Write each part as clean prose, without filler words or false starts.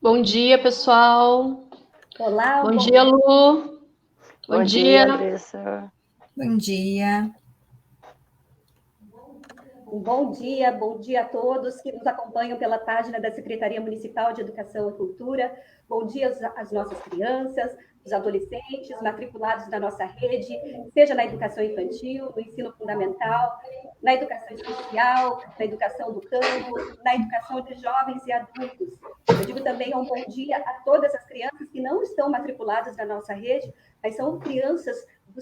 Bom dia, pessoal. Olá, Bom dia, Lu. Bom dia, Andressa. Bom dia. Bom dia a todos que nos acompanham pela página da Secretaria Municipal de Educação e Cultura. Bom dia às nossas crianças, os adolescentes matriculados na nossa rede, seja na educação infantil, no ensino fundamental, na educação especial, na educação do campo, na educação de jovens e adultos. Eu digo também um bom dia a todas as crianças que não estão matriculadas na nossa rede, mas são crianças do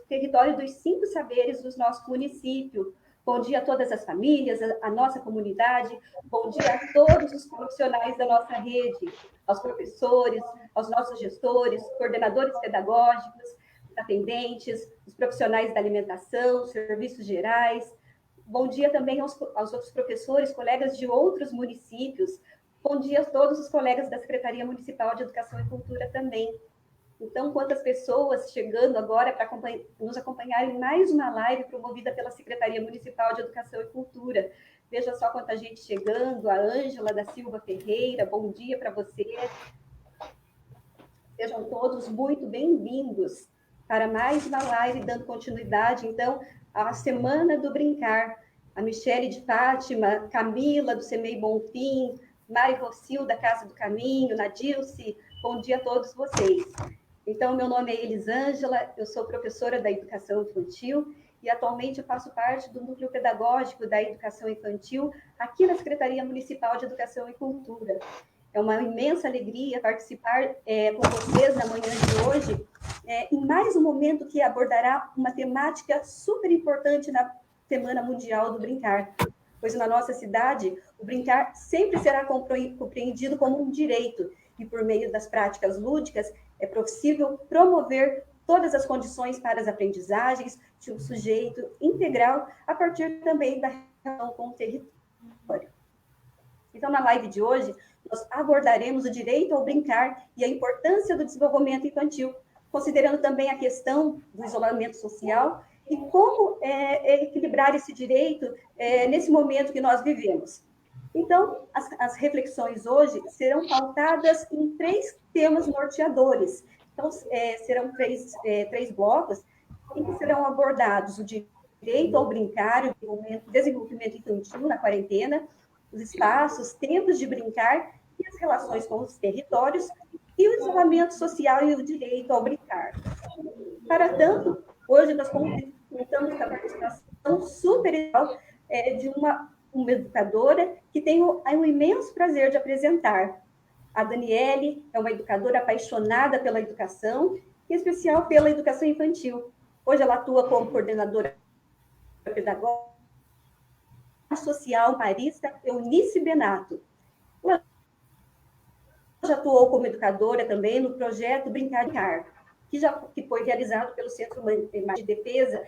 território dos 5 saberes do nosso município. Bom dia a todas as famílias, a nossa comunidade. Bom dia a todos os profissionais da nossa rede, aos professores, aos nossos gestores, coordenadores pedagógicos, atendentes, os profissionais da alimentação, serviços gerais. Bom dia também aos outros professores, colegas de outros municípios. Bom dia a todos os colegas da Secretaria Municipal de Educação e Cultura também. Então, quantas pessoas chegando agora para nos acompanhar em mais uma live promovida pela Secretaria Municipal de Educação e Cultura. Veja só quanta gente chegando, a Ângela da Silva Ferreira, bom dia para você. Sejam todos muito bem-vindos para mais uma live, dando continuidade, então, à Semana do Brincar. A Michele de Fátima, Camila do Semei Bonfim, Mari Rocil da Casa do Caminho, Nadilce, bom dia a todos vocês. Então, meu nome é Elisângela, eu sou professora da Educação Infantil e atualmente eu faço parte do Núcleo Pedagógico da Educação Infantil aqui na Secretaria Municipal de Educação e Cultura. É uma imensa alegria participar com vocês na manhã de hoje, em mais um momento que abordará uma temática super importante na Semana Mundial do Brincar, pois na nossa cidade o brincar sempre será compreendido como um direito e por meio das práticas lúdicas é possível promover todas as condições para as aprendizagens de um sujeito integral a partir também da relação com o território. Então, na live de hoje, nós abordaremos o direito ao brincar e a importância do desenvolvimento infantil, considerando também a questão do isolamento social e como equilibrar esse direito nesse momento que nós vivemos. Então, as reflexões hoje serão pautadas em 3 temas norteadores. Então, serão três blocos em que serão abordados o direito ao brincar, o desenvolvimento infantil na quarentena, os espaços, tempos de brincar e as relações com os territórios e o isolamento social e o direito ao brincar. Para tanto, hoje nós contamos com a participação super legal de uma educadora que tenho o imenso prazer de apresentar. A Daniele é uma educadora apaixonada pela educação, em especial pela educação infantil. Hoje ela atua como coordenadora pedagógica social marista Eunice Benato. Ela já atuou como educadora também no projeto Brincar, que foi realizado pelo Centro de Defesa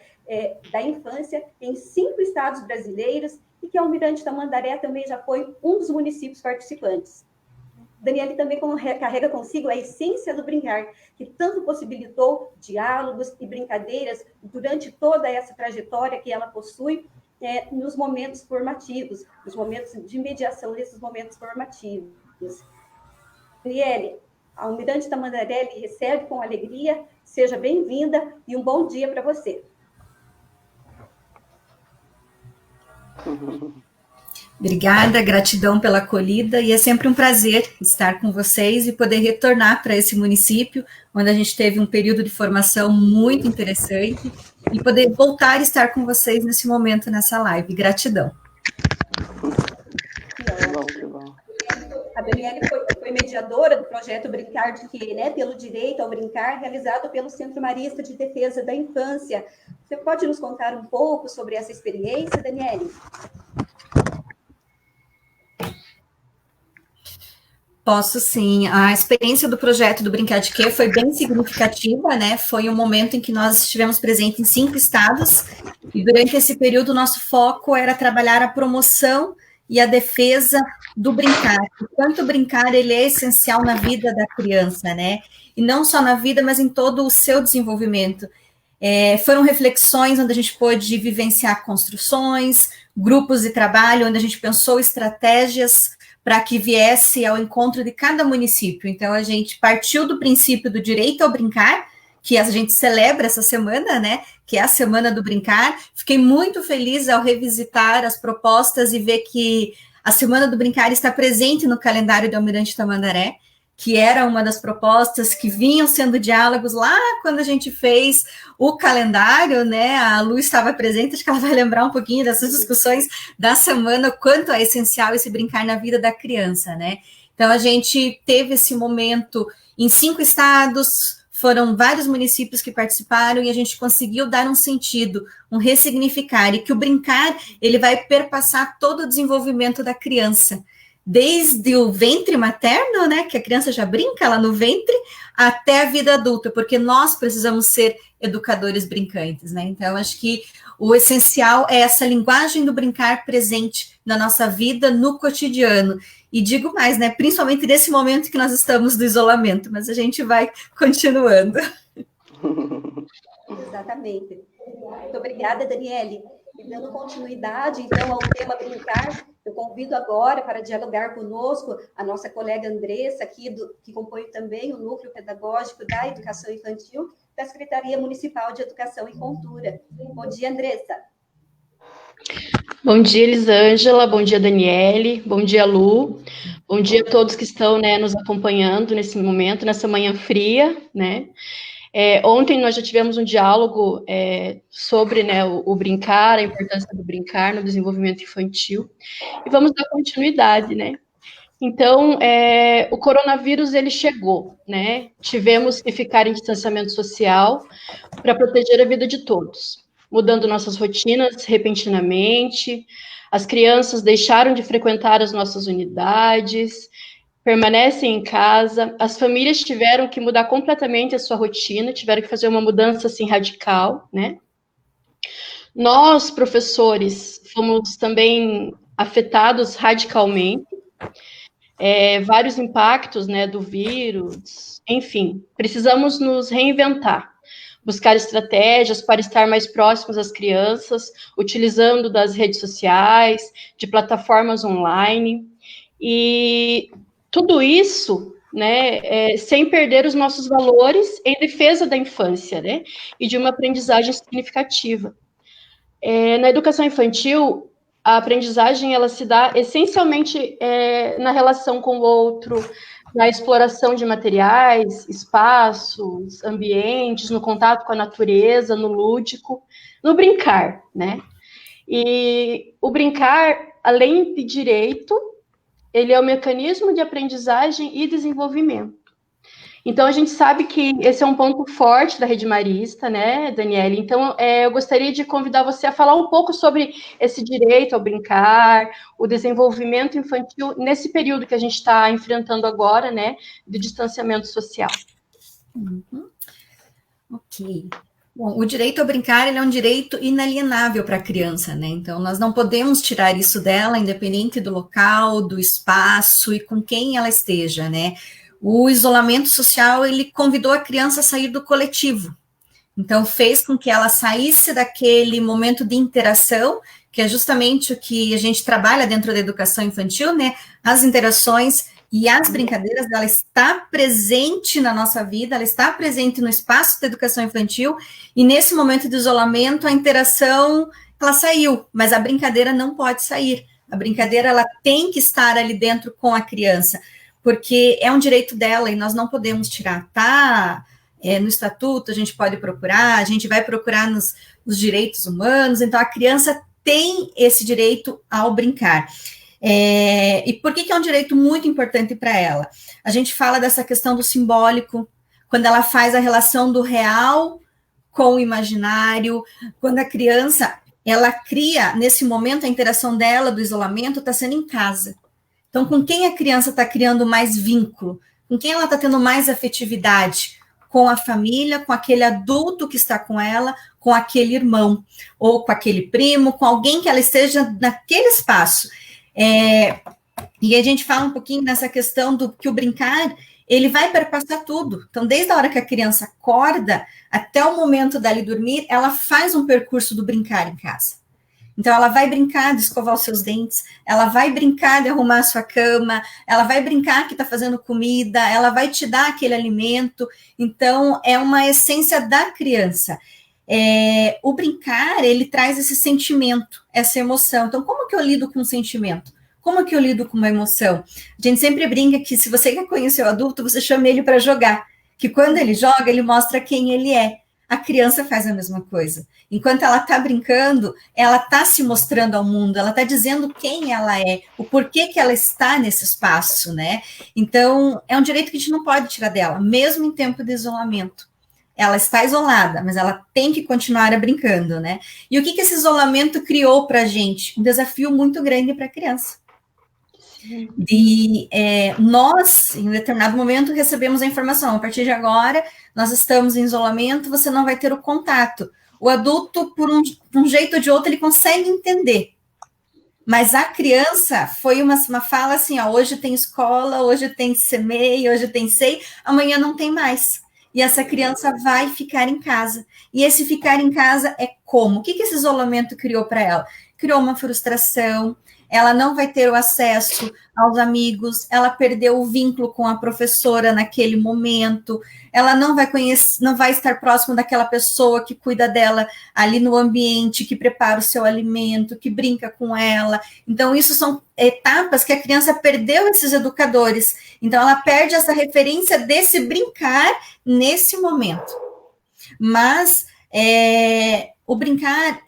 da Infância em 5 estados brasileiros e que Almirante Tamandaré também já foi um dos municípios participantes. Daniele também carrega consigo a essência do brincar, que tanto possibilitou diálogos e brincadeiras durante toda essa trajetória que ela possui nos momentos formativos, nos momentos de mediação desses momentos formativos. Daniele, a Almirante Tamandaré lhe recebe com alegria, seja bem-vinda e um bom dia para você. Obrigada, gratidão pela acolhida, e é sempre um prazer estar com vocês e poder retornar para esse município, onde a gente teve um período de formação muito interessante, e poder voltar a estar com vocês nesse momento, nessa live. Gratidão. Que bom. A Daniele foi mediadora do projeto Brincar de Quê, né? Pelo direito ao brincar, realizado pelo Centro Marista de Defesa da Infância. Você pode nos contar um pouco sobre essa experiência, Daniele? Posso sim. A experiência do projeto do Brincar de Quê foi bem significativa, né? Foi um momento em que nós estivemos presentes em 5 estados, e durante esse período o nosso foco era trabalhar a promoção e a defesa do brincar. Enquanto o brincar ele é essencial na vida da criança, né? E não só na vida, mas em todo o seu desenvolvimento. Foram reflexões onde a gente pôde vivenciar construções, grupos de trabalho, onde a gente pensou estratégias para que viesse ao encontro de cada município. Então, a gente partiu do princípio do direito ao brincar, que a gente celebra essa semana, né? Que é a Semana do Brincar. Fiquei muito feliz ao revisitar as propostas e ver que a Semana do Brincar está presente no calendário do Almirante Tamandaré, que era uma das propostas que vinham sendo diálogos lá quando a gente fez o calendário, né? A Lu estava presente, acho que ela vai lembrar um pouquinho dessas discussões da semana, o quanto é essencial esse brincar na vida da criança, né? Então, a gente teve esse momento em 5 estados, foram vários municípios que participaram e a gente conseguiu dar um sentido, um ressignificar, e que o brincar, ele vai perpassar todo o desenvolvimento da criança, desde o ventre materno, né, que a criança já brinca lá no ventre, até a vida adulta, porque nós precisamos ser educadores brincantes, né? Então, acho que o essencial é essa linguagem do brincar presente na nossa vida, no cotidiano. E digo mais, né? Principalmente nesse momento que nós estamos do isolamento, mas a gente vai continuando. Exatamente. Muito obrigada, Daniele. E dando continuidade, então, ao tema brincar, eu convido agora para dialogar conosco a nossa colega Andressa, que compõe também o Núcleo Pedagógico da Educação Infantil da Secretaria Municipal de Educação e Cultura. Bom dia, Andressa. Bom dia, Elisângela. Bom dia, Daniele. Bom dia, Lu. Bom dia a todos que estão, né, nos acompanhando nesse momento, nessa manhã fria, né? Ontem nós já tivemos um diálogo sobre, né, o brincar, a importância do brincar no desenvolvimento infantil, e vamos dar continuidade, né? Então, o coronavírus, ele chegou, né? Tivemos que ficar em distanciamento social para proteger a vida de todos, mudando nossas rotinas repentinamente. As crianças deixaram de frequentar as nossas unidades, permanecem em casa, as famílias tiveram que mudar completamente a sua rotina, tiveram que fazer uma mudança, assim, radical, né? Nós, professores, fomos também afetados radicalmente, vários impactos, né, do vírus, enfim, precisamos nos reinventar, buscar estratégias para estar mais próximos às crianças, utilizando das redes sociais, de plataformas online, e tudo isso, né, sem perder os nossos valores em defesa da infância, né, e de uma aprendizagem significativa. Na educação infantil, a aprendizagem, ela se dá essencialmente na relação com o outro, na exploração de materiais, espaços, ambientes, no contato com a natureza, no lúdico, no brincar, né? E o brincar, além de direito, ele é um mecanismo de aprendizagem e desenvolvimento. Então, a gente sabe que esse é um ponto forte da Rede Marista, né, Daniele? Então, eu gostaria de convidar você a falar um pouco sobre esse direito ao brincar, o desenvolvimento infantil, nesse período que a gente está enfrentando agora, né, de distanciamento social. Ok. Bom, o direito ao brincar, ele é um direito inalienável para a criança, né? Então, nós não podemos tirar isso dela, independente do local, do espaço e com quem ela esteja, né? O isolamento social, ele convidou a criança a sair do coletivo. Então, fez com que ela saísse daquele momento de interação, que é justamente o que a gente trabalha dentro da educação infantil, né? As interações e as brincadeiras, ela está presente na nossa vida, ela está presente no espaço da educação infantil, e nesse momento de isolamento, a interação, ela saiu, mas a brincadeira não pode sair. A brincadeira, ela tem que estar ali dentro com a criança, porque é um direito dela e nós não podemos tirar, tá? No estatuto a gente pode procurar, a gente vai procurar nos direitos humanos, então a criança tem esse direito ao brincar. E por que é um direito muito importante para ela? A gente fala dessa questão do simbólico, quando ela faz a relação do real com o imaginário, quando a criança, ela cria, nesse momento, a interação dela, do isolamento, está sendo em casa. Então, com quem a criança está criando mais vínculo? Com quem ela está tendo mais afetividade? Com a família, com aquele adulto que está com ela, com aquele irmão, ou com aquele primo, com alguém que ela esteja naquele espaço. E a gente fala um pouquinho nessa questão do que o brincar, ele vai perpassar tudo. Então, desde a hora que a criança acorda, até o momento dela dormir, ela faz um percurso do brincar em casa. Então, ela vai brincar de escovar os seus dentes, ela vai brincar de arrumar a sua cama, ela vai brincar que está fazendo comida, ela vai te dar aquele alimento. Então, é uma essência da criança. O brincar, ele traz esse sentimento, essa emoção. Então, como que eu lido com um sentimento? Como que eu lido com uma emoção? A gente sempre brinca que se você quer conhecer o adulto, você chama ele para jogar. Que quando ele joga, ele mostra quem ele é. A criança faz a mesma coisa. Enquanto ela está brincando, ela está se mostrando ao mundo, ela está dizendo quem ela é, o porquê que ela está nesse espaço, né? Então, é um direito que a gente não pode tirar dela, mesmo em tempo de isolamento. Ela está isolada, mas ela tem que continuar brincando, né? E o que esse isolamento criou para a gente? Um desafio muito grande para a criança. Nós, em determinado momento, recebemos a informação, a partir de agora, nós estamos em isolamento, você não vai ter o contato. O adulto, por um jeito ou de outro, ele consegue entender. Mas a criança foi uma fala assim, ó, hoje tem escola, hoje tem CMEI, hoje tem SEI, amanhã não tem mais. E essa criança vai ficar em casa. E esse ficar em casa é como? O que esse isolamento criou para ela? Criou uma frustração, ela não vai ter o acesso aos amigos, ela perdeu o vínculo com a professora naquele momento, ela não vai conhecer, não vai estar próximo daquela pessoa que cuida dela ali no ambiente, que prepara o seu alimento, que brinca com ela. Então, isso são etapas que a criança perdeu esses educadores. Então, ela perde essa referência desse brincar nesse momento. Mas o brincar,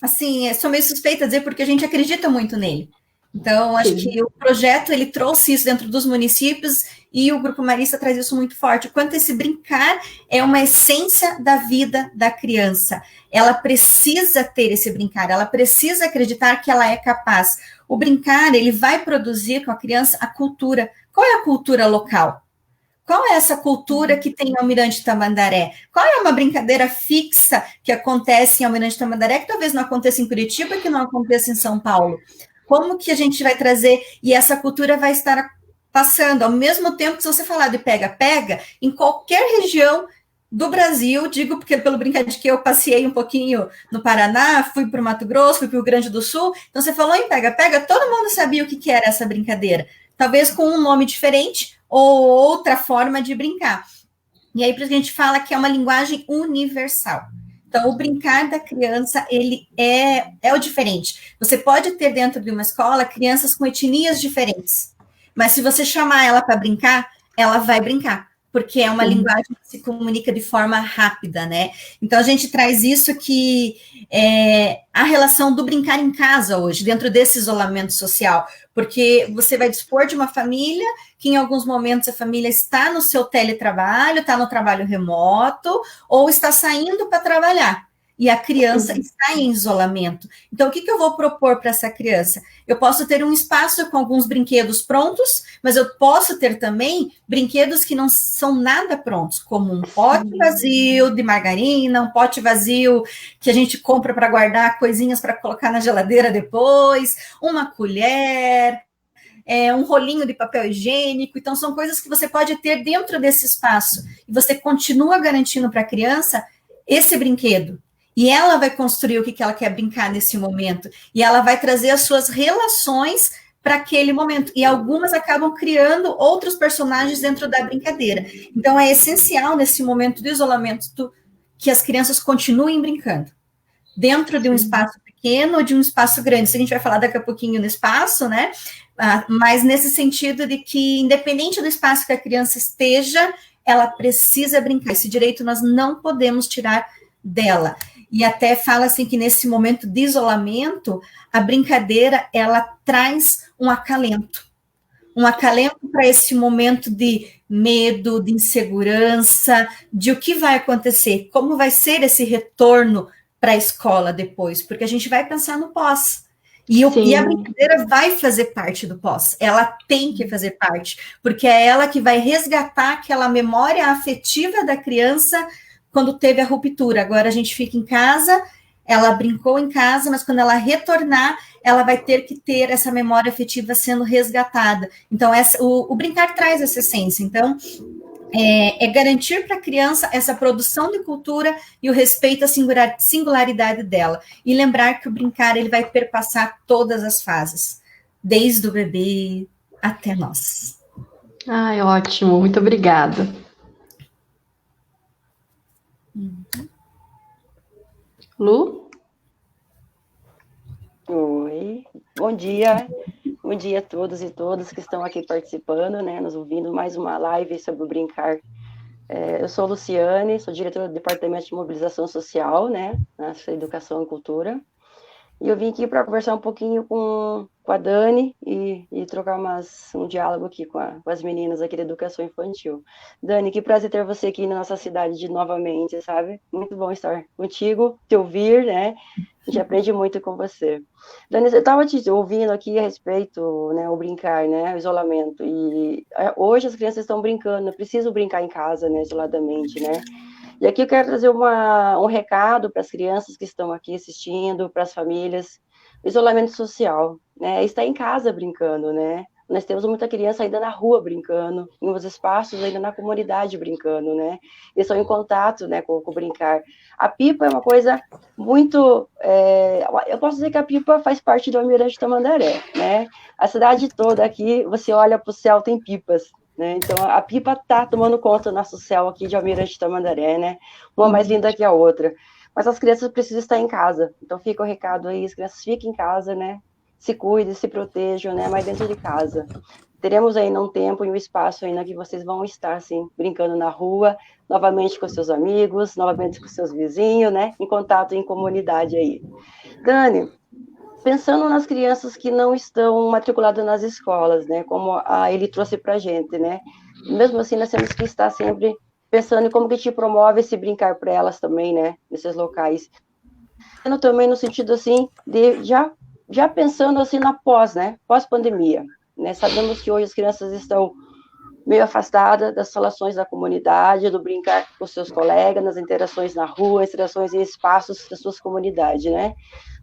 assim, sou meio suspeita a dizer, porque a gente acredita muito nele. Então, acho que o projeto, ele trouxe isso dentro dos municípios e o Grupo Marista traz isso muito forte. O quanto esse brincar é uma essência da vida da criança. Ela precisa ter esse brincar, ela precisa acreditar que ela é capaz. O brincar, ele vai produzir com a criança a cultura. Qual é a cultura local? Qual é essa cultura que tem em Almirante Tamandaré? Qual é uma brincadeira fixa que acontece em Almirante Tamandaré, que talvez não aconteça em Curitiba, que não aconteça em São Paulo? Como que a gente vai trazer? E essa cultura vai estar passando, ao mesmo tempo que se você falar de pega-pega, em qualquer região do Brasil, digo porque pelo brincar de que eu passei um pouquinho no Paraná, fui para o Mato Grosso, fui para o Rio Grande do Sul, então você falou em pega-pega, todo mundo sabia o que era essa brincadeira, talvez com um nome diferente, ou outra forma de brincar. E aí, por isso que a gente fala que é uma linguagem universal. Então, o brincar da criança, ele é o diferente. Você pode ter dentro de uma escola crianças com etnias diferentes, mas se você chamar ela para brincar, ela vai brincar, porque é uma linguagem que se comunica de forma rápida, né? Então, a gente traz isso que a relação do brincar em casa hoje, dentro desse isolamento social, porque você vai dispor de uma família que em alguns momentos a família está no seu teletrabalho, está no trabalho remoto, ou está saindo para trabalhar, e a criança está em isolamento. Então, o que eu vou propor para essa criança? Eu posso ter um espaço com alguns brinquedos prontos, mas eu posso ter também brinquedos que não são nada prontos, como um pote vazio de margarina, um pote vazio que a gente compra para guardar coisinhas para colocar na geladeira depois, uma colher, um rolinho de papel higiênico. Então, são coisas que você pode ter dentro desse espaço, e você continua garantindo para a criança esse brinquedo. E ela vai construir o que ela quer brincar nesse momento. E ela vai trazer as suas relações para aquele momento. E algumas acabam criando outros personagens dentro da brincadeira. Então, é essencial, nesse momento do isolamento, que as crianças continuem brincando. Dentro de um espaço pequeno ou de um espaço grande. Isso a gente vai falar daqui a pouquinho no espaço, né? Mas nesse sentido de que, independente do espaço que a criança esteja, ela precisa brincar. Esse direito nós não podemos tirar dela. E até fala assim que nesse momento de isolamento, a brincadeira, ela traz um acalento para esse momento de medo, de insegurança, de o que vai acontecer, como vai ser esse retorno para a escola depois, porque a gente vai pensar no pós. E a brincadeira vai fazer parte do pós, ela tem que fazer parte, porque é ela que vai resgatar aquela memória afetiva da criança quando teve a ruptura. Agora a gente fica em casa, ela brincou em casa, mas quando ela retornar, ela vai ter que ter essa memória afetiva sendo resgatada. Então, o brincar traz essa essência. Então, é garantir para a criança essa produção de cultura e o respeito à singularidade dela. E lembrar que o brincar ele vai perpassar todas as fases, desde o bebê até nós. Ai, ótimo, muito obrigada. Lu? Oi, bom dia a todos e todas que estão aqui participando, né, nos ouvindo mais uma live sobre o brincar. Eu sou Luciane, sou diretora do Departamento de Mobilização Social, né, na Educação e Cultura, e eu vim aqui para conversar um pouquinho com a Dani e trocar um diálogo aqui com as meninas aqui da Educação Infantil. Dani, que prazer ter você aqui na nossa cidade novamente, sabe? Muito bom estar contigo, te ouvir, né? A gente aprende muito com você. Dani, eu estava te ouvindo aqui a respeito, né, o brincar, né, o isolamento, e hoje as crianças estão brincando, não precisam brincar em casa, né, isoladamente, né? E aqui eu quero trazer um recado para as crianças que estão aqui assistindo, para as famílias, o isolamento social, né, está em casa brincando, né? Nós temos muita criança ainda na rua brincando, em uns espaços ainda na comunidade brincando, né? Eles estão em contato, né, com o brincar. A pipa é uma coisa muito... eu posso dizer que a pipa faz parte do Almirante Tamandaré, né? A cidade toda aqui, você olha para o céu, tem pipas, né? Então, a pipa está tomando conta do nosso céu aqui de Almirante Tamandaré, né? Uma mais linda que a outra. Mas as crianças precisam estar em casa. Então, fica o recado aí, as crianças fiquem em casa, né? Se cuidem, se protejam, né? Mas dentro de casa. Teremos ainda um tempo e um espaço ainda que vocês vão estar, assim, brincando na rua, novamente com seus amigos, novamente com seus vizinhos, né? Em contato, em comunidade aí. Dani, pensando nas crianças que não estão matriculadas nas escolas, né? Como ele trouxe pra gente, né? Mesmo assim, nós temos que estar sempre pensando em como que te promove esse brincar para elas também, né? Nesses locais. Também no sentido, assim, de já pensando assim na né? Pós-pandemia, né? Sabemos que hoje as crianças estão meio afastadas das relações da comunidade, do brincar com seus colegas, nas interações na rua, interações em espaços das suas comunidades, né?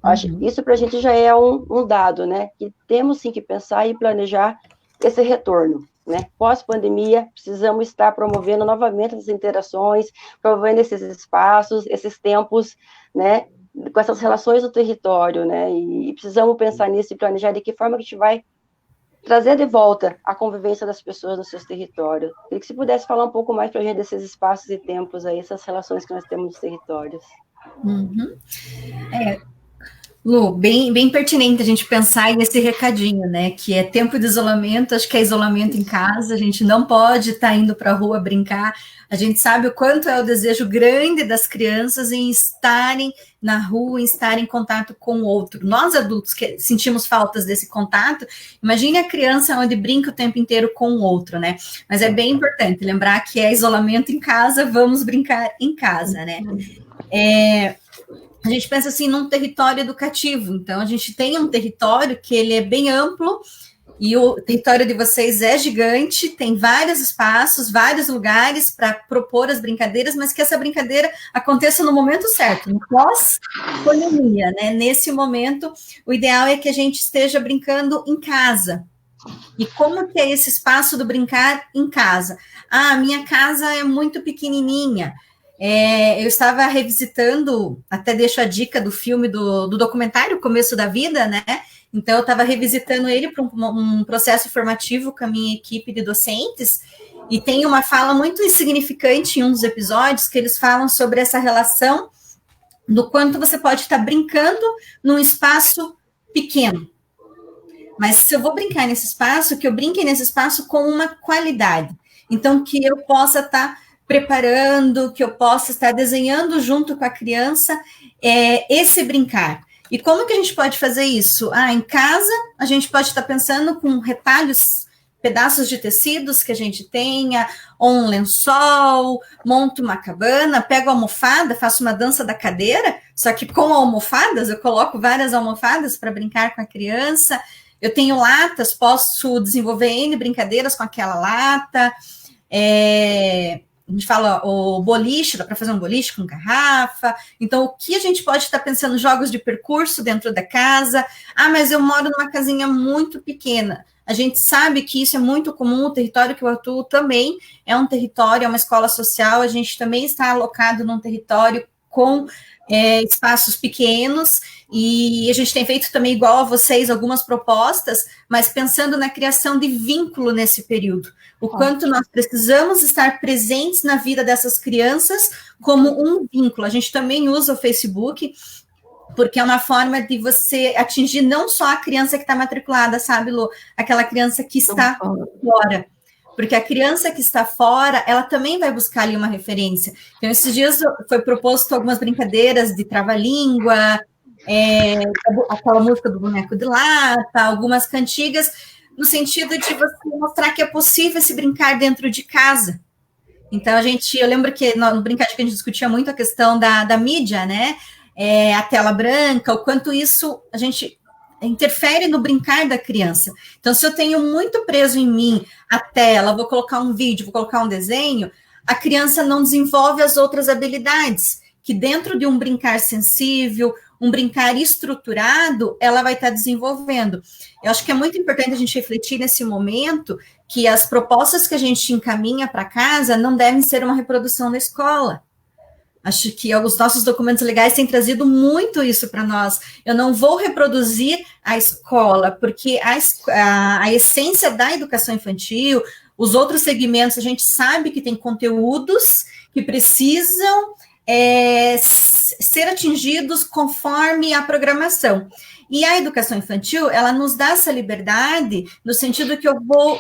Acho isso para a gente já é um dado, né? Que temos sim que pensar e planejar esse retorno, né? Pós-pandemia, precisamos estar promovendo novamente as interações, promovendo esses espaços, esses tempos, né? Com essas relações do território, né? E precisamos pensar nisso e planejar de que forma que a gente vai trazer de volta a convivência das pessoas nos seus territórios. Queria que você pudesse falar um pouco mais para a gente desses espaços e tempos aí, essas relações que nós temos nos territórios. Lu, bem pertinente a gente pensar nesse recadinho, né, que é tempo de isolamento, acho que é isolamento em casa, a gente não pode estar indo para a rua brincar, a gente sabe o quanto é o desejo grande das crianças em estarem na rua, em estarem em contato com o outro. Nós adultos que sentimos faltas desse contato, imagine a criança onde brinca o tempo inteiro com o outro, né, mas é bem importante lembrar que é isolamento em casa, vamos brincar em casa, né. A gente pensa assim num território educativo, então a gente tem um território que ele é bem amplo e o território de vocês é gigante, tem vários espaços, vários lugares para propor as brincadeiras, mas que essa brincadeira aconteça no momento certo, no pós-pandemia, né? Nesse momento, o ideal é que a gente esteja brincando em casa. E como que é esse espaço do brincar em casa? Ah, minha casa é muito pequenininha. Eu estava revisitando, até deixo a dica do filme, do documentário Começo da Vida, né? Então, eu estava revisitando ele para um processo formativo com a minha equipe de docentes, e tem uma fala muito insignificante em um dos episódios, que eles falam sobre essa relação do quanto você pode estar brincando num espaço pequeno. Mas se eu vou brincar nesse espaço, que eu brinque nesse espaço com uma qualidade. Então, que eu possa estar preparando, que eu possa estar desenhando junto com a criança esse brincar. E como que a gente pode fazer isso? Em casa, a gente pode estar pensando com retalhos, pedaços de tecidos que a gente tenha, ou um lençol, monto uma cabana, pego a almofada, faço uma dança da cadeira, só que com almofadas, eu coloco várias almofadas para brincar com a criança. Eu tenho latas, posso desenvolver N brincadeiras com aquela lata. A gente fala o boliche, dá para fazer um boliche com garrafa. Então, o que a gente pode estar pensando? Jogos de percurso dentro da casa. Mas eu moro numa casinha muito pequena. A gente sabe que isso é muito comum, o território que eu atuo também é um território, é uma escola social, a gente também está alocado num território com espaços pequenos, e a gente tem feito também, igual a vocês, algumas propostas, mas pensando na criação de vínculo nesse período. O quanto nós precisamos estar presentes na vida dessas crianças como um vínculo. A gente também usa o Facebook, porque é uma forma de você atingir não só a criança que está matriculada, sabe, Lu? Aquela criança que está fora. Porque a criança que está fora, ela também vai buscar ali uma referência. Então, esses dias foi proposto algumas brincadeiras de trava-língua, aquela música do boneco de lata, algumas cantigas, no sentido de você mostrar que é possível se brincar dentro de casa. Então, eu lembro que no Brincar que a gente discutia muito a questão da mídia, né? A tela branca, o quanto isso a gente interfere no brincar da criança. Então, se eu tenho muito preso em mim a tela, vou colocar um vídeo, vou colocar um desenho, a criança não desenvolve as outras habilidades, que dentro de um brincar sensível, um brincar estruturado, ela vai estar desenvolvendo. Eu acho que é muito importante a gente refletir nesse momento que as propostas que a gente encaminha para casa não devem ser uma reprodução da escola. Acho que os nossos documentos legais têm trazido muito isso para nós. Eu não vou reproduzir a escola, porque a essência da educação infantil, os outros segmentos, a gente sabe que tem conteúdos que precisam ser atingidos conforme a programação. E a educação infantil, ela nos dá essa liberdade no sentido que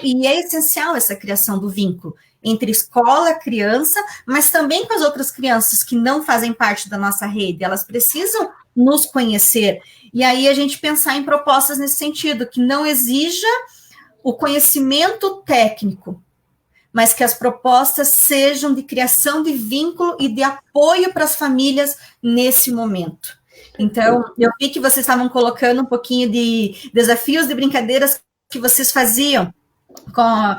e é essencial essa criação do vínculo entre escola, criança, mas também com as outras crianças que não fazem parte da nossa rede, elas precisam nos conhecer. E aí a gente pensar em propostas nesse sentido, que não exija o conhecimento técnico, mas que as propostas sejam de criação de vínculo e de apoio para as famílias nesse momento. Então, eu vi que vocês estavam colocando um pouquinho de desafios de brincadeiras que vocês faziam com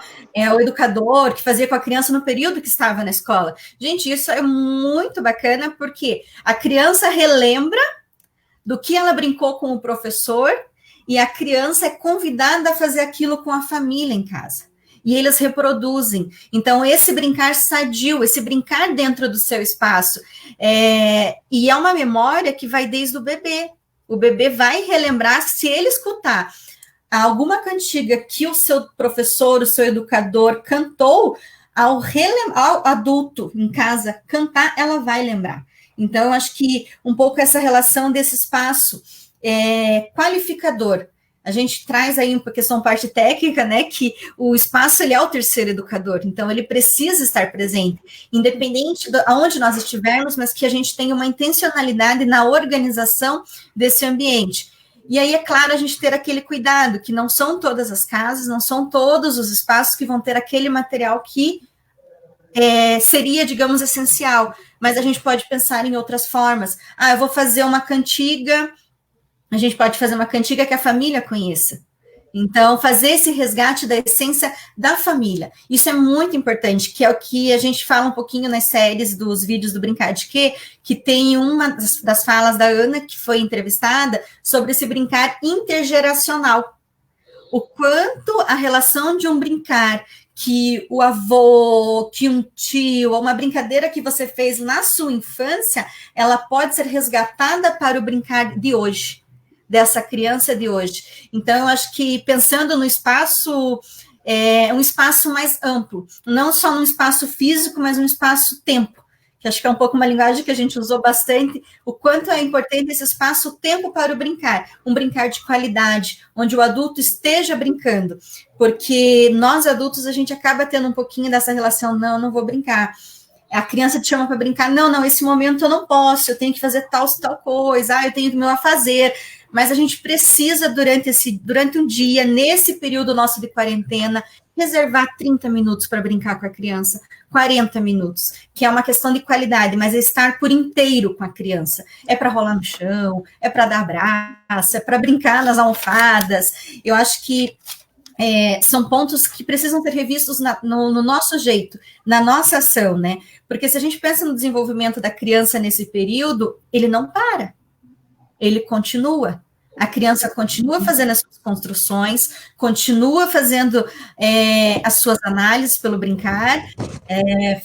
o educador, que fazia com a criança no período que estava na escola. Gente, isso é muito bacana, porque a criança relembra do que ela brincou com o professor, e a criança é convidada a fazer aquilo com a família em casa. E eles reproduzem. Então, esse brincar sadio, esse brincar dentro do seu espaço, e é uma memória que vai desde o bebê. O bebê vai relembrar, se ele escutar alguma cantiga que o seu professor, o seu educador cantou, ao adulto em casa cantar, ela vai lembrar. Então, eu acho que um pouco essa relação desse espaço qualificador. A gente traz aí uma questão parte técnica, né, que o espaço ele é o terceiro educador, então ele precisa estar presente, independente de onde nós estivermos, mas que a gente tenha uma intencionalidade na organização desse ambiente. E aí, é claro, a gente ter aquele cuidado, que não são todas as casas, não são todos os espaços que vão ter aquele material que seria, digamos, essencial, mas a gente pode pensar em outras formas. Eu vou fazer uma cantiga, a gente pode fazer uma cantiga que a família conheça. Então, fazer esse resgate da essência da família. Isso é muito importante, que é o que a gente fala um pouquinho nas séries dos vídeos do Brincar de Quê, que tem uma das falas da Ana, que foi entrevistada, sobre esse brincar intergeracional. O quanto a relação de um brincar que o avô, que um tio, ou uma brincadeira que você fez na sua infância, ela pode ser resgatada para o brincar de hoje, dessa criança de hoje. Então, eu acho que pensando no espaço, um espaço mais amplo, não só num espaço físico, mas um espaço-tempo, que acho que é um pouco uma linguagem que a gente usou bastante, o quanto é importante esse espaço-tempo para o brincar, um brincar de qualidade, onde o adulto esteja brincando, porque nós adultos, a gente acaba tendo um pouquinho dessa relação, não vou brincar. A criança te chama para brincar, não, esse momento eu não posso, eu tenho que fazer tal coisa, eu tenho que me fazer. Mas a gente precisa, durante um dia, nesse período nosso de quarentena, reservar 30 minutos para brincar com a criança, 40 minutos, que é uma questão de qualidade, mas é estar por inteiro com a criança. É para rolar no chão, é para dar abraço, é para brincar nas almofadas. Eu acho que são pontos que precisam ser revistos no nosso jeito, na nossa ação, né? Porque se a gente pensa no desenvolvimento da criança nesse período, ele não para. Ele continua. A criança continua fazendo as suas construções, continua fazendo as suas análises pelo brincar,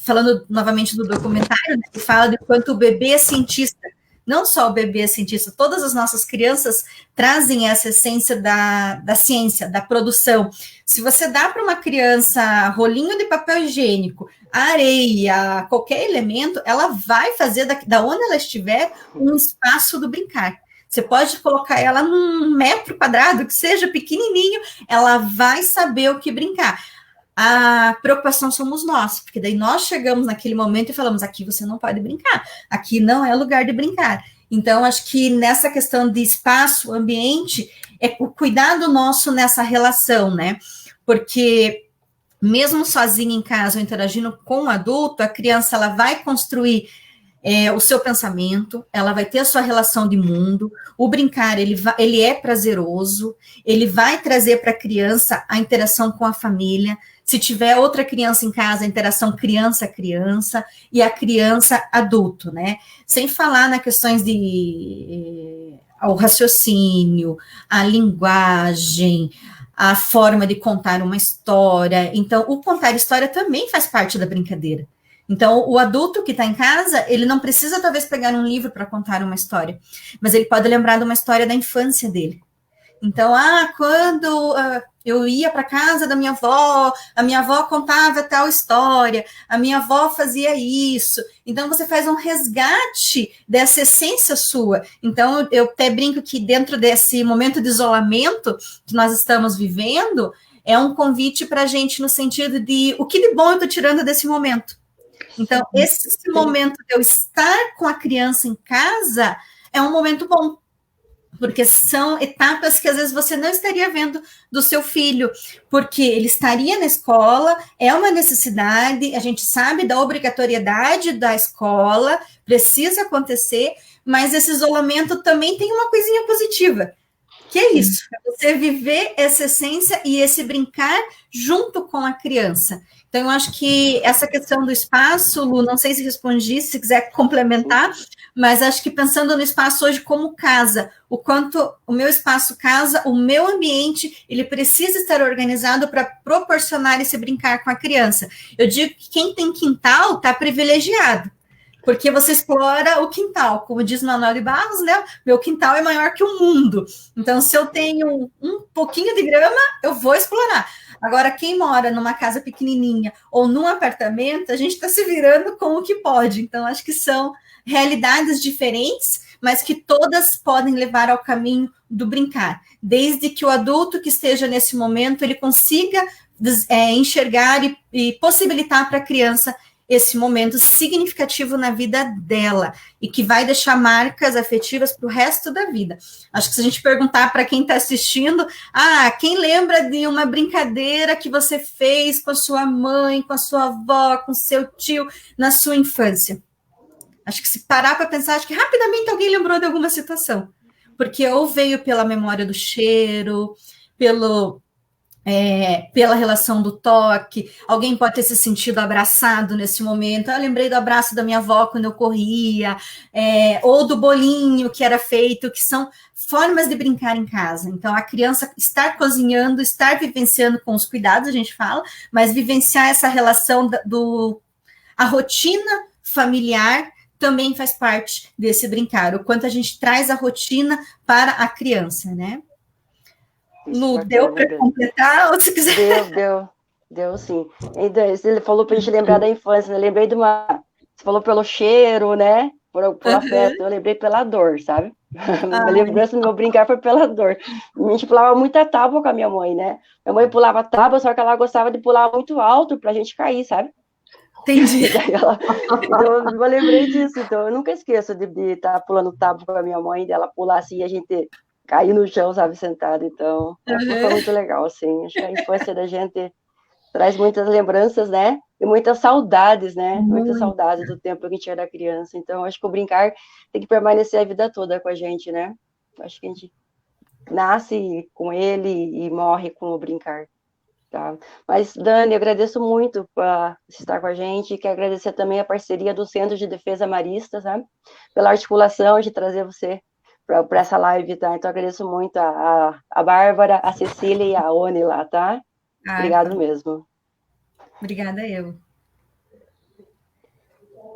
falando novamente do documentário, né, que fala de quanto o bebê é cientista. Não só o bebê é cientista, todas as nossas crianças trazem essa essência da ciência, da produção. Se você dá para uma criança rolinho de papel higiênico, areia, qualquer elemento, ela vai fazer da onde ela estiver um espaço do brincar. Você pode colocar ela num metro quadrado, que seja pequenininho, ela vai saber o que brincar. A preocupação somos nós, porque daí nós chegamos naquele momento e falamos, aqui você não pode brincar, aqui não é lugar de brincar. Então, acho que nessa questão de espaço, ambiente, é o cuidado nosso nessa relação, né? Porque mesmo sozinha em casa ou interagindo com o adulto, a criança ela vai construir o seu pensamento, ela vai ter a sua relação de mundo, o brincar, ele é prazeroso, ele vai trazer para a criança a interação com a família, se tiver outra criança em casa, a interação criança-criança e a criança-adulto, né? Sem falar nas questões de o raciocínio, a linguagem, a forma de contar uma história. Então, o contar história também faz parte da brincadeira. Então, o adulto que está em casa, ele não precisa, talvez, pegar um livro para contar uma história, mas ele pode lembrar de uma história da infância dele. Então, quando eu ia para casa da minha avó, a minha avó contava tal história, a minha avó fazia isso. Então, você faz um resgate dessa essência sua. Então, eu até brinco que dentro desse momento de isolamento que nós estamos vivendo, é um convite para a gente no sentido de o que de bom eu estou tirando desse momento. Então, esse momento de eu estar com a criança em casa é um momento bom, porque são etapas que às vezes você não estaria vendo do seu filho, porque ele estaria na escola, é uma necessidade, a gente sabe da obrigatoriedade da escola, precisa acontecer, mas esse isolamento também tem uma coisinha positiva, que é isso, é você viver essa essência e esse brincar junto com a criança. Então, eu acho que essa questão do espaço, Lu, não sei se respondi, se quiser complementar, mas acho que pensando no espaço hoje como casa, o quanto o meu espaço casa, o meu ambiente, ele precisa estar organizado para proporcionar esse brincar com a criança. Eu digo que quem tem quintal está privilegiado, porque você explora o quintal, como diz Manuel de Barros, né? Meu quintal é maior que o mundo. Então, se eu tenho um pouquinho de grama, eu vou explorar. Agora, quem mora numa casa pequenininha ou num apartamento, a gente está se virando com o que pode. Então, acho que são realidades diferentes, mas que todas podem levar ao caminho do brincar, desde que o adulto que esteja nesse momento, ele consiga enxergar e possibilitar para a criança esse momento significativo na vida dela e que vai deixar marcas afetivas para o resto da vida. Acho que se a gente perguntar para quem está assistindo, quem lembra de uma brincadeira que você fez com a sua mãe, com a sua avó, com seu tio na sua infância? Acho que se parar para pensar, acho que rapidamente alguém lembrou de alguma situação, porque ou veio pela memória do cheiro, pela relação do toque, alguém pode ter se sentido abraçado nesse momento, eu lembrei do abraço da minha avó quando eu corria, ou do bolinho que era feito, que são formas de brincar em casa. Então, a criança estar cozinhando, estar vivenciando com os cuidados, a gente fala, mas vivenciar essa relação a rotina familiar também faz parte desse brincar, o quanto a gente traz a rotina para a criança, né? Lu, deu para completar? Ou se quiser... Deu sim. Ele falou para a gente lembrar da infância, né? Lembrei de uma... Você falou pelo cheiro, né? Por afeto, eu lembrei pela dor, sabe? A lembrança do meu brincar foi pela dor. A gente pulava muita tábua com a minha mãe, né? Minha mãe pulava tábua, só que ela gostava de pular muito alto pra gente cair, sabe? Entendi. Então, eu lembrei disso. Então, eu nunca esqueço de estar pulando tábua com a minha mãe, dela pular assim e a gente cair no chão, sabe, sentado. Então, foi muito legal, assim. Acho que a infância da gente traz muitas lembranças, né? E muitas saudades, né? Muitas saudades do tempo que a gente era criança. Então, acho que o brincar tem que permanecer a vida toda com a gente, né? Acho que a gente nasce com ele e morre com o brincar. Tá? Mas, Dani, eu agradeço muito por estar com a gente, quero agradecer também a parceria do Centro de Defesa Marista, sabe? Pela articulação de trazer você para essa live, tá? Então, agradeço muito a Bárbara, a Cecília e a Oni lá, tá? Obrigado mesmo. Obrigada, eu.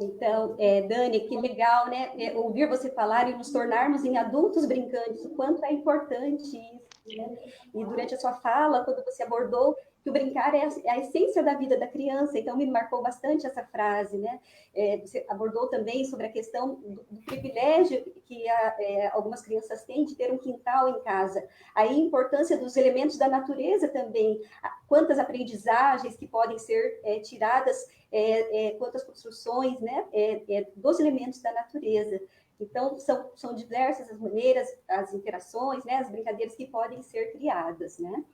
Então, Dani, que legal, né? Ouvir você falar e nos tornarmos em adultos brincantes, o quanto é importante isso, né? E durante a sua fala, quando você abordou que o brincar é a essência da vida da criança, então me marcou bastante essa frase, né? Você abordou também sobre a questão do privilégio que algumas crianças têm de ter um quintal em casa, a importância dos elementos da natureza também, quantas aprendizagens que podem ser tiradas, quantas construções, né? Dos elementos da natureza. Então, são diversas as maneiras, as interações, né? As brincadeiras que podem ser criadas, né?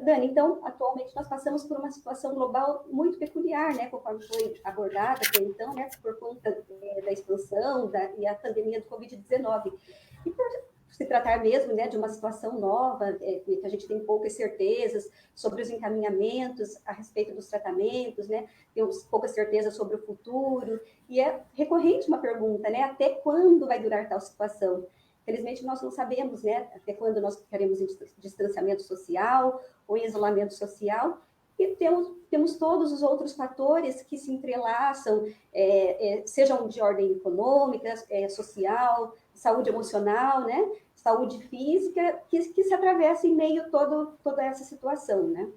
Dani, então, atualmente nós passamos por uma situação global muito peculiar, né, conforme foi abordada até então, né, por conta da expansão e a pandemia do Covid-19. E por se tratar mesmo, né, de uma situação nova, que a gente tem poucas certezas sobre os encaminhamentos a respeito dos tratamentos, né, temos poucas certezas sobre o futuro, e é recorrente uma pergunta, né, até quando vai durar tal situação? Felizmente, nós não sabemos, né, até quando nós ficaremos em distanciamento social ou em isolamento social, e temos todos os outros fatores que se entrelaçam, sejam de ordem econômica, social, saúde emocional, né, saúde física, que se atravessa em meio a toda essa situação, né.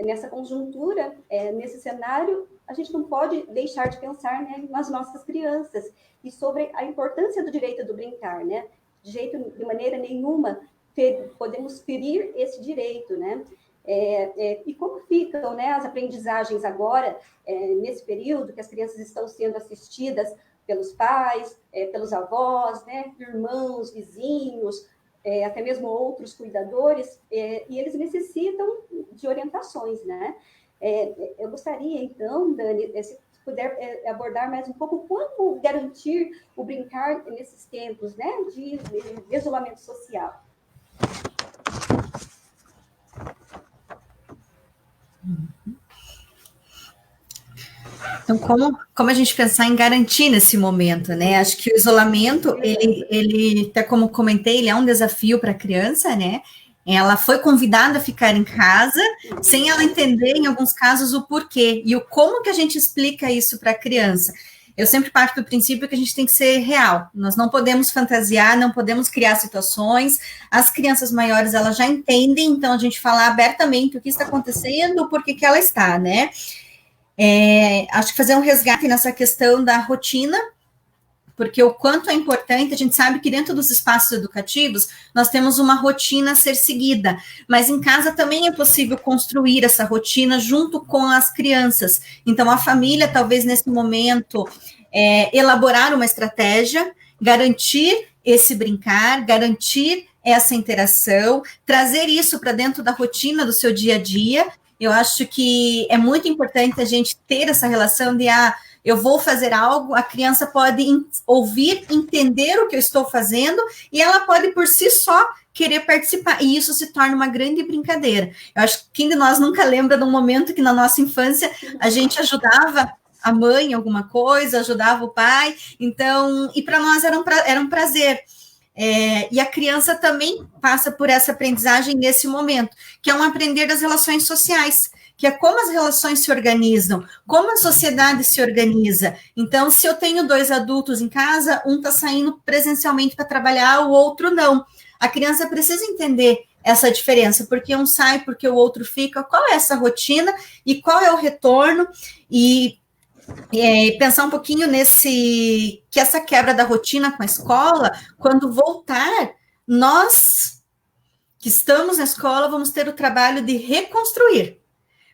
Nessa conjuntura, nesse cenário, a gente não pode deixar de pensar, né, nas nossas crianças e sobre a importância do direito do brincar, né? De maneira nenhuma podemos ferir esse direito, né? E como ficam, né, as aprendizagens agora, nesse período que as crianças estão sendo assistidas pelos pais, pelos avós, né, irmãos, vizinhos, até mesmo outros cuidadores, e eles necessitam de orientações, né? Eu gostaria, então, Dani, se puder abordar mais um pouco como garantir o brincar nesses tempos, né, de isolamento social. Então, como a gente pensar em garantir nesse momento, né? Acho que o isolamento, ele até como comentei, ele é um desafio para a criança, né? Ela foi convidada a ficar em casa, sem ela entender, em alguns casos, o porquê. E o como que a gente explica isso para a criança. Eu sempre parto do princípio que a gente tem que ser real. Nós não podemos fantasiar, não podemos criar situações. As crianças maiores, elas já entendem, então a gente fala abertamente o que está acontecendo, o porquê que ela está, né? Acho que fazer um resgate nessa questão da rotina, porque o quanto é importante, a gente sabe que dentro dos espaços educativos, nós temos uma rotina a ser seguida, mas em casa também é possível construir essa rotina junto com as crianças. Então, a família, talvez nesse momento, elaborar uma estratégia, garantir esse brincar, garantir essa interação, trazer isso para dentro da rotina do seu dia a dia. Eu acho que é muito importante a gente ter essa relação de, eu vou fazer algo, a criança pode ouvir, entender o que eu estou fazendo, e ela pode, por si só, querer participar, e isso se torna uma grande brincadeira. Eu acho que quem de nós nunca lembra de um momento que, na nossa infância, a gente ajudava a mãe em alguma coisa, ajudava o pai, então, e para nós era um prazer. E a criança também passa por essa aprendizagem nesse momento, que é um aprender das relações sociais, que é como as relações se organizam, como a sociedade se organiza. Então, se eu tenho 2 adultos em casa, um está saindo presencialmente para trabalhar, o outro não. A criança precisa entender essa diferença, porque um sai, porque o outro fica, qual é essa rotina e qual é o retorno, e pensar um pouquinho que essa quebra da rotina com a escola, quando voltar, nós que estamos na escola vamos ter o trabalho de reconstruir.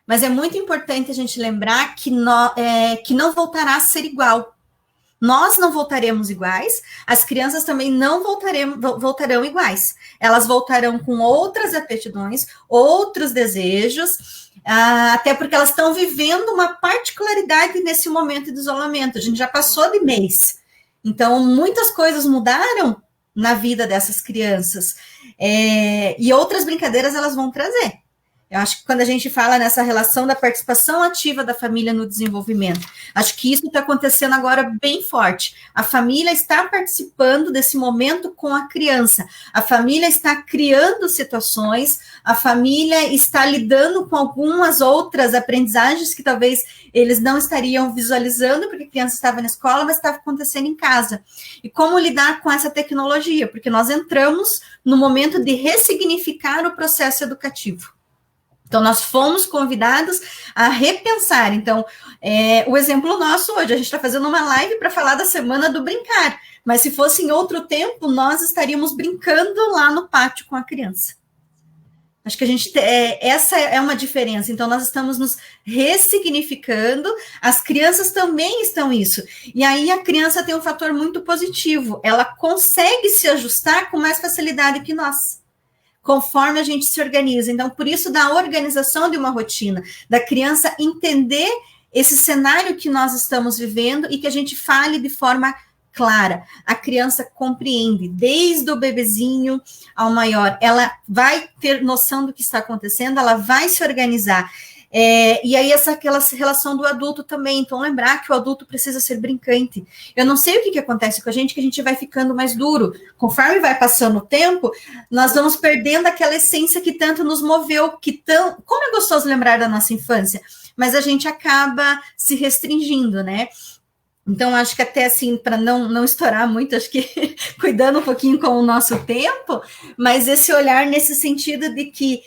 Mas é muito importante a gente lembrar que não voltará a ser igual. Nós não voltaremos iguais, as crianças também não voltarão iguais. Elas voltarão com outras aptidões, outros desejos, até porque elas estão vivendo uma particularidade nesse momento de isolamento. A gente já passou de mês. Então, muitas coisas mudaram na vida dessas crianças. E outras brincadeiras elas vão trazer. Eu acho que quando a gente fala nessa relação da participação ativa da família no desenvolvimento, acho que isso está acontecendo agora bem forte. A família está participando desse momento com a criança, a família está criando situações, a família está lidando com algumas outras aprendizagens que talvez eles não estariam visualizando, porque a criança estava na escola, mas estava acontecendo em casa. E como lidar com essa tecnologia? Porque nós entramos no momento de ressignificar o processo educativo. Então, nós fomos convidados a repensar. Então, o exemplo nosso hoje, a gente está fazendo uma live para falar da Semana do Brincar, mas se fosse em outro tempo, nós estaríamos brincando lá no pátio com a criança. Acho que essa é uma diferença. Então, nós estamos nos ressignificando, as crianças também estão isso. E aí, a criança tem um fator muito positivo, ela consegue se ajustar com mais facilidade que nós, conforme a gente se organiza. Então, por isso, da organização de uma rotina, da criança entender esse cenário que nós estamos vivendo e que a gente fale de forma clara. A criança compreende, desde o bebezinho ao maior, ela vai ter noção do que está acontecendo, ela vai se organizar. E aí aquela relação do adulto também, então lembrar que o adulto precisa ser brincante. Eu não sei o que acontece com a gente, que a gente vai ficando mais duro. Conforme vai passando o tempo, nós vamos perdendo aquela essência que tanto nos moveu, como é gostoso lembrar da nossa infância, mas a gente acaba se restringindo, né? Então, acho que até assim, para não estourar muito, acho que cuidando um pouquinho com o nosso tempo, mas esse olhar nesse sentido de que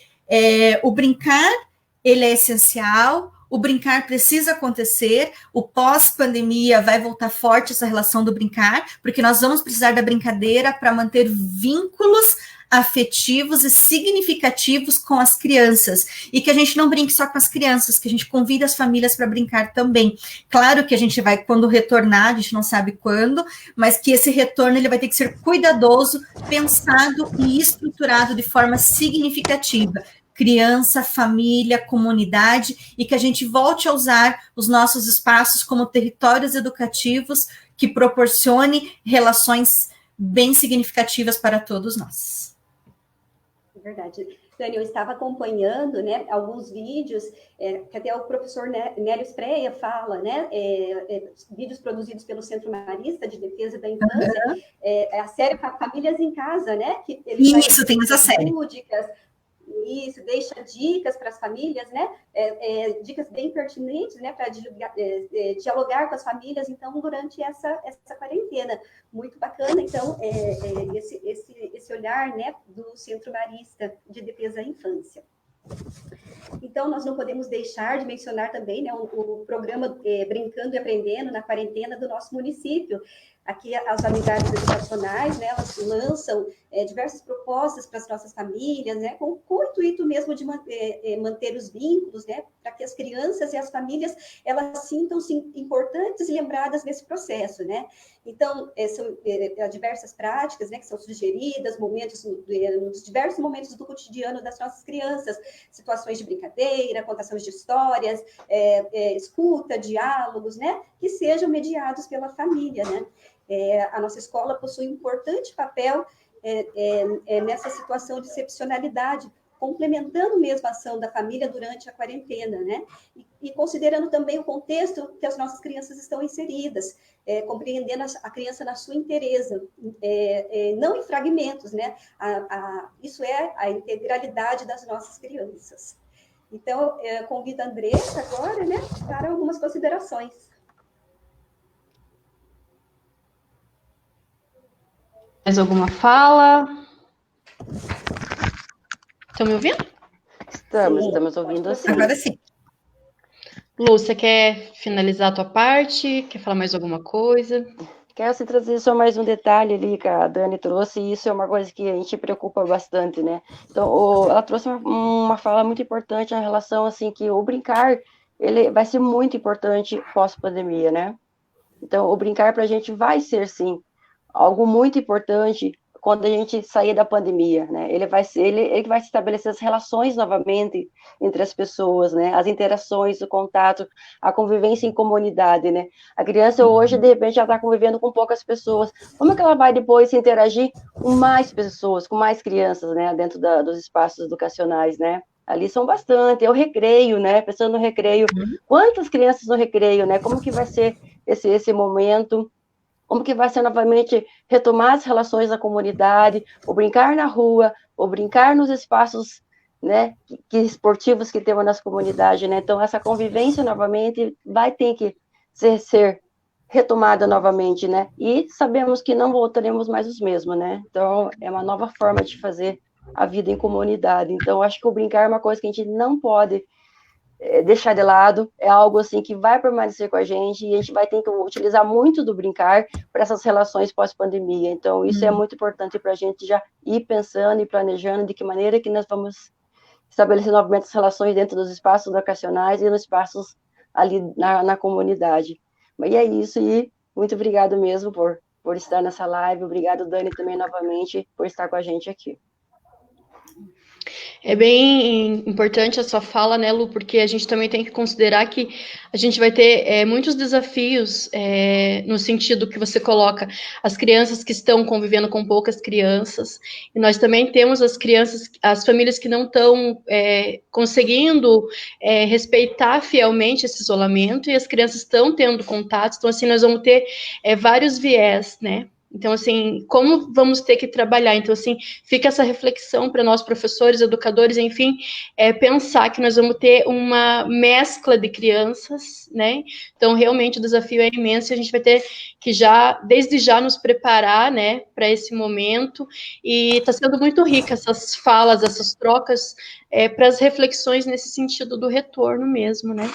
o brincar, ele é essencial, o brincar precisa acontecer, o pós-pandemia vai voltar forte essa relação do brincar, porque nós vamos precisar da brincadeira para manter vínculos afetivos e significativos com as crianças, e que a gente não brinque só com as crianças, que a gente convida as famílias para brincar também. Claro que a gente vai, quando retornar, a gente não sabe quando, mas que esse retorno ele vai ter que ser cuidadoso, pensado e estruturado de forma significativa. Criança, família, comunidade, e que a gente volte a usar os nossos espaços como territórios educativos que proporcione relações bem significativas para todos nós. É verdade. Dani, eu estava acompanhando, né, alguns vídeos, que até o professor Nélio Spreia fala, né, vídeos produzidos pelo Centro Marista de Defesa da Infância, a série Famílias em Casa, né? Que ele isso, tem essa série. Isso, deixa dicas para as famílias, né? Dicas bem pertinentes, né? Para dialogar com as famílias, então, durante essa quarentena. Muito bacana, então, esse olhar, né, do Centro Marista de Defesa da Infância. Então, nós não podemos deixar de mencionar também, né, o programa Brincando e Aprendendo na Quarentena do nosso município. Aqui, as unidades educacionais, né, elas lançam diversas propostas para as nossas famílias, né, com o intuito mesmo de manter os vínculos, né, para que as crianças e as famílias, elas sintam-se importantes e lembradas nesse processo, né. Então, são diversas práticas, né, que são sugeridas, nos diversos momentos do cotidiano das nossas crianças, situações de brincadeira, contações de histórias, escuta, diálogos, né, que sejam mediados pela família, né. A nossa escola possui um importante papel nessa situação de excepcionalidade, complementando mesmo a ação da família durante a quarentena, né? E considerando também o contexto que as nossas crianças estão inseridas, compreendendo a criança na sua inteireza, não em fragmentos, né? Isso é a integralidade das nossas crianças. Então, convido a Andressa agora, né, para algumas considerações. Mais alguma fala? Estão me ouvindo? Estamos ouvindo sim. Agora sim. Lu, você quer finalizar a tua parte? Quer falar mais alguma coisa? Quero trazer só mais um detalhe ali que a Dani trouxe, e isso é uma coisa que a gente preocupa bastante, né? Então, ela trouxe uma fala muito importante em relação, assim, que o brincar, ele vai ser muito importante pós-pandemia, né? Então, o brincar para a gente vai ser, sim, algo muito importante quando a gente sair da pandemia, né? Ele vai estabelecer as relações novamente entre as pessoas, né? As interações, o contato, a convivência em comunidade, né? A criança hoje, de repente, já está convivendo com poucas pessoas. Como é que ela vai depois se interagir com mais pessoas, com mais crianças, né? Dentro dos espaços educacionais, né? ali são bastante, é o recreio, né, pensando no recreio, quantas crianças no recreio, né, como que vai ser esse momento, como que vai ser novamente retomar as relações da comunidade, o brincar na rua, o brincar nos espaços, né, que esportivos que temos nas comunidades, né, então essa convivência novamente vai ter que ser retomada novamente, né, e sabemos que não voltaremos mais os mesmos, né, então é uma nova forma de fazer a vida em comunidade, então acho que o brincar é uma coisa que a gente não pode deixar de lado, é algo assim que vai permanecer com a gente e a gente vai ter que utilizar muito do brincar para essas relações pós-pandemia. Então, isso é muito importante para a gente já ir pensando e planejando de que maneira que nós vamos estabelecer novamente as relações dentro dos espaços educacionais e nos espaços ali na comunidade. E é isso, e muito obrigado mesmo por estar nessa live. Obrigado, Dani, também novamente por estar com a gente aqui. É bem importante a sua fala, né, Lu, porque a gente também tem que considerar que a gente vai ter muitos desafios no sentido que você coloca, as crianças que estão convivendo com poucas crianças, e nós também temos as crianças, as famílias que não estão conseguindo respeitar fielmente esse isolamento, e as crianças estão tendo contatos, então assim, nós vamos ter vários viés, né? Então, assim, como vamos ter que trabalhar? Então, assim, fica essa reflexão para nós, professores, educadores, enfim, pensar que nós vamos ter uma mescla de crianças, né? Então, realmente, o desafio é imenso e a gente vai ter que desde já, nos preparar, né, para esse momento. E está sendo muito rica essas falas, essas trocas, para as reflexões nesse sentido do retorno mesmo, né?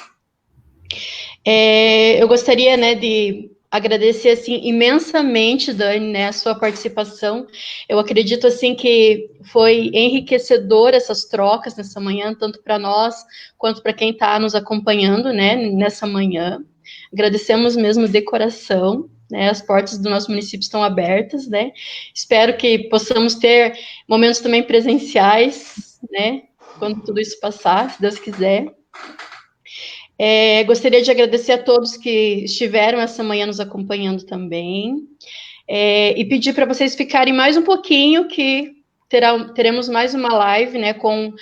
Eu gostaria, né, de agradecer, assim, imensamente, Dani, né, a sua participação. Eu acredito, assim, que foi enriquecedor essas trocas nessa manhã, tanto para nós, quanto para quem está nos acompanhando, né, nessa manhã. Agradecemos mesmo de coração, né, as portas do nosso município estão abertas, né, espero que possamos ter momentos também presenciais, né, quando tudo isso passar, se Deus quiser. Gostaria de agradecer a todos que estiveram essa manhã nos acompanhando também, e pedir para vocês ficarem mais um pouquinho, que teremos mais uma live, né, com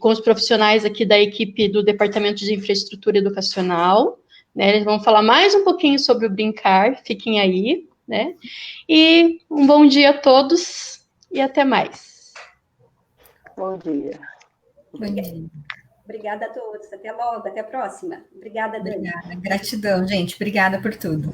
os profissionais aqui da equipe do Departamento de Infraestrutura Educacional, né, eles vão falar mais um pouquinho sobre o brincar, fiquem aí, né, e um bom dia a todos e até mais. Bom dia. Bom dia. Obrigada a todos. Até logo, até a próxima. Obrigada, Dani. Obrigada. Gratidão, gente. Obrigada por tudo.